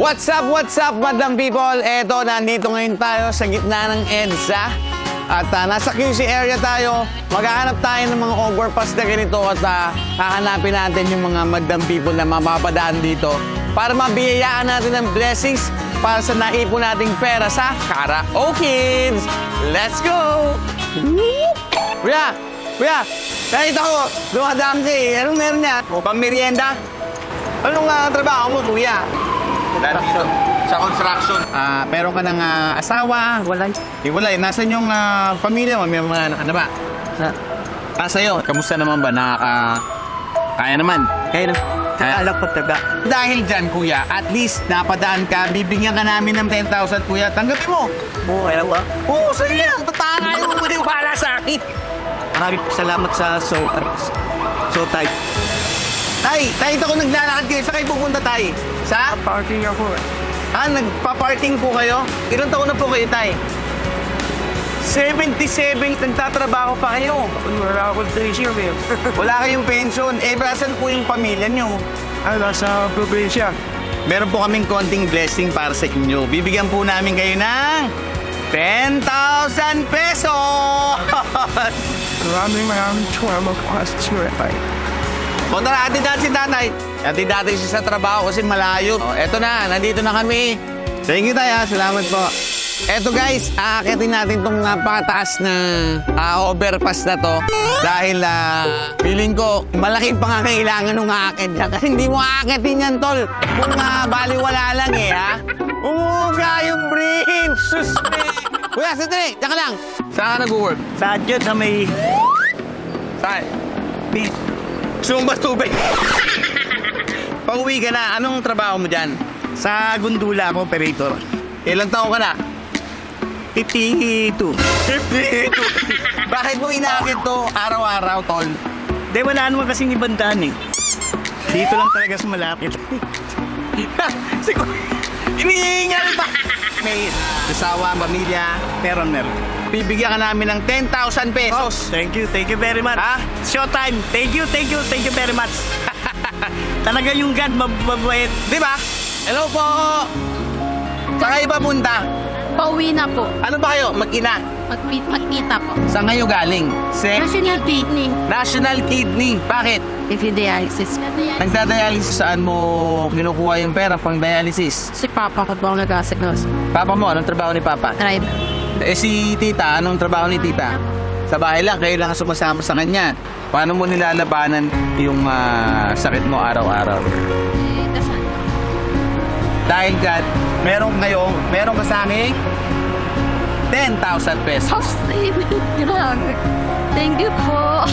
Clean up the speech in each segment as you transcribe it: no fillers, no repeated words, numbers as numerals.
What's up, madam people? Eto, nandito ngayon tayo sa gitna ng EDSA. At nasa QC area tayo. Maghahanap tayo ng mga overpass na ganito at hahanapin natin yung mga madam people na mapapadaan dito para mabiyayaan natin ng blessings para sa naipon nating pera sa Karaoke Kids. Let's go! Kuya! Nakita ko, dumadaan ka eh. Anong meron niya? Pang-merienda? Anong trabaho mo, kuya? Dito, sa construction. Meron ka ng asawa? Wala. Wala. Nasaan yung pamilya mo? May mga anak na ba? Sa'yo, kamusta naman ba? Kaya naman? Kaya naman. Alak pa taga. Dahil dyan, kuya, at least napadaan ka, bibigyan ka namin ng 10,000, kuya. Tanggapin mo. Oo, kaya ba? Oo, sige lang. Tatangayin mo maniwala sa akin. Maraming salamat sa so type. Tay, ito ko naglalakad kayo. Saan kayo pupunta, Tay? Sa? Parking ako eh. Nagpa-parking po kayo? Ilang taon na po kayo, Tay? 77, nagtatrabaho pa kayo. Wala akong pension eh. Wala kayong pension. Saan po yung pamilya nyo? Nasa probinsya. Meron po kaming konting blessing para sa inyo. Bibigyan po namin kayo ng 10,000 pesos! Maraming salamat po sa siya. Punta na, atid natin si tatay. Atid natin siya sa trabaho kasi malayo. Eto na, nandito na kami. Thank you, Tay. Salamat po. Eto guys, aakitin natin itong napakataas na overpass na to. Dahil feeling ko, malaking pangangailangan nung aakit niya. Kasi hindi mo aakitin yan, tol. Kung baliwala lang eh, ha? Umuga yung bridge! Suspe! Kuya, sandali, tsaka lang. Saan ka nag-work? Sa dyan na may... Saan? Sumba tubig. Pauwi ka na, anong trabaho mo dyan? Sa Gundula ako, operator. Ilang taon ka na? 52. 52. Bakit mo inaakit to araw-araw, tol? Di, wala naman kasing ibang daan eh. Dito lang talaga sa malapit. Iniingal pa! May asawa, pamilya. Meron. Bibigyan ka namin ng 10,000 pesos. Thank you very much. Ha? Showtime. Thank you very much. Talaga yung God, mababait. Di ba? Hello po! Saan kayo papunta? Pauwi na po. Ano ba kayo? Mag-ina? Magkita po. Saan kayo galing? National Kidney. National Kidney. Bakit? Dialysis. Nagdadialysis, saan mo kinukuha yung pera pang dialysis? Si Papa ko po ang nag-asignos. Papa mo, anong trabaho ni Papa? Driver. Si Tita, anong trabaho ni Tita? Sa bahay lang, kayo lang sumasama sa kanya. Paano mo nilalabanan yung sakit mo araw-araw? Dasal. Dahil dyan, meron ka sa amin 10,000 pesos. Grabe. Thank you po.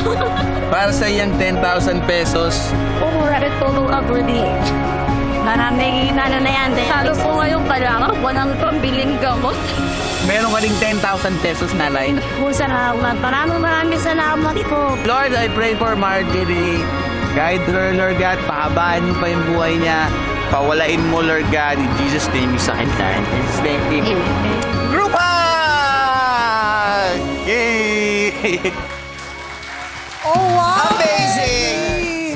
Para sa iyang 10,000 pesos, Pumurari tulong abuli. Maraming na yan. Lalo po ngayon kailangan ko ng pambiling gamot. meron ka ring 10,000 pesos, nanay. Salamat. Maraming salamat po. Lord, I pray for Marjorie. Guide her, Lord God. Pahabaan mo pa yung buhay niya. Pawalain mo, Lord God. In Jesus' name, yung sakit na. In Jesus' name, amen. Group hug! Yay! Oh, wow! Amazing!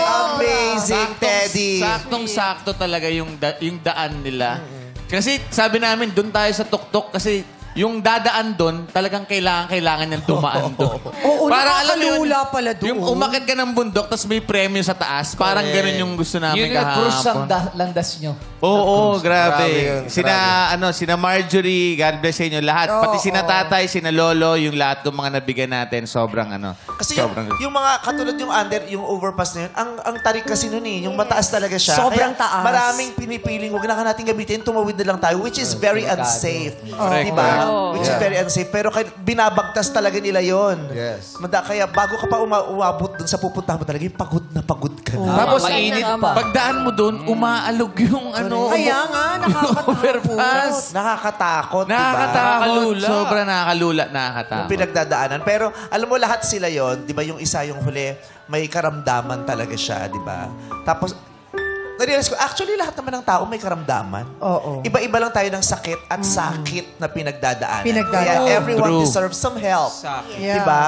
Amazing, Teddy! Saktong-sakto talaga yung daan nila. Kasi sabi namin, doon tayo sa tuktok kasi yung dadaan doon, talagang kailangan niyang dumaan doon. Oo, alam mo yun, nakakalula pala doon. Yung umakit ka ng bundok, tapos may premyo sa taas, parang ganun yung gusto namin Yun yung cruise ang kahapon. landas nyo. Oo, Grabe grabe. yun, Sina Marjorie, God bless sa inyo lahat. Pati sina tatay, sina lolo, yung lahat ng mga nabigyan natin, sobrang Kasi sobrang... yung mga katulad yung yung overpass na yun, ang tarik kasi nun eh, yung mataas talaga siya. Sobrang Kaya taas. Maraming pinipiling, huwag na natin gamitin, tumawid na lang tayo, which is very unsafe. Correct. Diba? Which is very unsafe. Pero binabagtas talaga nila yon. Yes. Kaya bago ka pa umabot dun sa pupuntahan mo talaga, yung pagod na ka na. Tapos mainit pa. Pagdaan mo doon, umaalog yung Kaya nga, overpass. Nakakatakot, diba? Nakakatakot. Sobrang nakakalula, Yung nakakatakot. pinagdadaanan. Pero alam mo, lahat sila yon, di ba? Yung isa, yung huli, may karamdaman talaga siya, di ba? Tapos, na-realize ko, actually, lahat naman ng tao may karamdaman. Oo. Iba-iba lang tayo ng sakit at sakit na pinagdadaanan. Pinagdadaanan. Kaya everyone True. deserves some help. Yeah. Diba?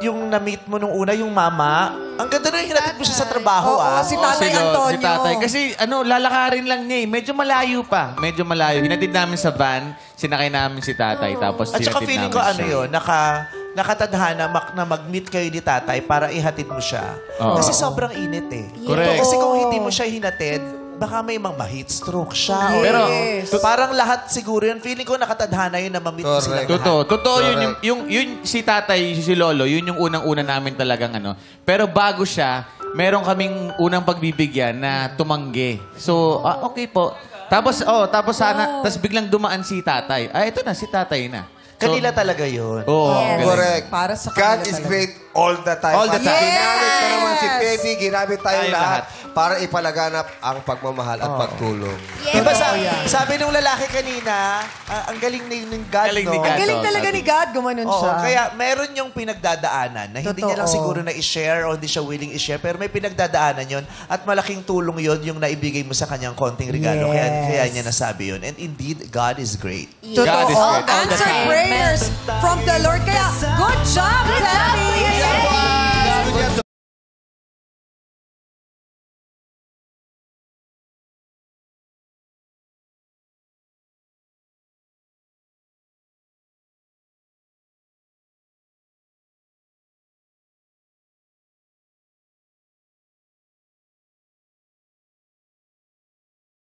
Yung na-meet mo nung una, yung mama, ang ganda na yung hinatid mo siya sa trabaho, Oo, si Tatay Antonio. Si tatay. Kasi lalakarin lang niya eh. Medyo malayo pa. Medyo malayo. Hinatid namin sa van, sinakay namin si tatay, tapos At saka hinatid feeling namin ko ano siya. yun, nakatadhana na mag-meet kayo ni tatay para ihatid mo siya. Oo. Kasi sobrang init eh. Correct. Kasi kung hindi mo siya hinatid, baka may ma-heat stroke siya. or- Pero, parang lahat siguro yun. Feeling ko nakatadhana yun na ma-meet mo sila. Correct. Totoo yun si tatay, si lolo, yun yung unang-una namin talagang ano. Pero bago siya, meron kaming unang pagbibigyan na tumanggi. So, okay po. Tapos biglang dumaan si tatay. Ito na, si tatay na. So, Kanila talaga yun. Oo. Yes. galing. Correct. Para sa God kanila is talaga. great all the time. All the time. Ginamit na naman si Yes. Teddy, ginamit tayo Tayong lahat para ipalaganap ang pagmamahal at pagtulong. Diba sabi nung lalaki kanina, ang galing ni God, Galing no? ni God. Ang galing Oo, talaga sabi. ni God, gumanon Oo, siya. kaya meron yung pinagdadaanan na hindi niya lang Totoo. siguro na i-share o hindi siya willing i-share, pero may pinagdadaanan yon at malaking tulong yon yung naibigay mo sa kanyang konting regalo. Yes. Kaya niya nasabi yun. And indeed, God is great. Totoo. God is great all the Answer time. prayers from the Lord. Kaya, good job,